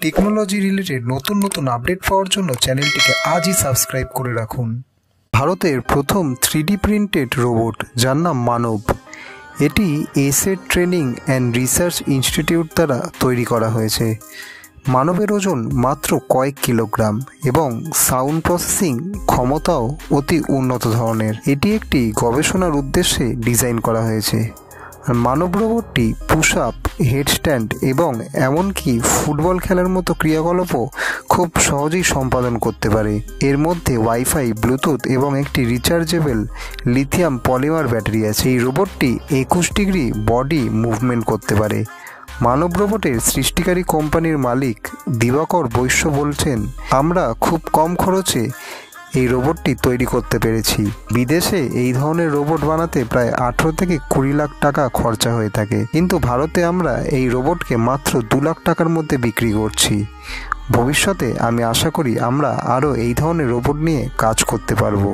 Technology related নতুন নতুন update পাওয়ার জন্য চ্যানেলটিকে আজই সাবস্ক্রাইব করে রাখুন। ভারতের প্রথম 3D প্রিন্টেড রোবট যার নাম মানব, এটি asset training and research institute দ্বারা তৈরি করা হয়েছে। মানবের ওজন মাত্র কয়েক কিলোগ্রাম এবং সাউন্ড প্রসেসিং ক্ষমতাও অতি উন্নত ধরনের। এটি একটি গবেষণার উদ্দেশ্যে ডিজাইন করা হয়েছে। মানব রোবটটি পুশ আপ, হেডস্ট্যান্ড এবং এমনকি ফুটবল খেলার মতো ক্রিয়াকলাপও খুব সহজেই সম্পাদন করতে পারে। এর মধ্যে ওয়াইফাই, ব্লুটুথ এবং একটি রিচার্জেবল লিথিয়াম পলিমার ব্যাটারি আছে। এই রোবটটি 21 ডিগ্রি বডি মুভমেন্ট করতে পারে। মানব রোবটের সৃষ্টিকারী কোম্পানির মালিক দিবাকর বৈশ্য বলছেন, আমরা খুব কম খরচে এই রোবটটি তৈরি করতে পেরেছি। বিদেশে এই ধরনের রোবট বানাতে প্রায় 18 থেকে 20 লাখ টাকা খরচা হয়ে থাকে, কিন্তু ভারতে আমরা এই রোবটকে মাত্র 2 লাখ টাকার মধ্যে বিক্রি করছি। ভবিষ্যতে আমি আশা করি আমরা আরও এই ধরনের রোবট নিয়ে কাজ করতে পারবো।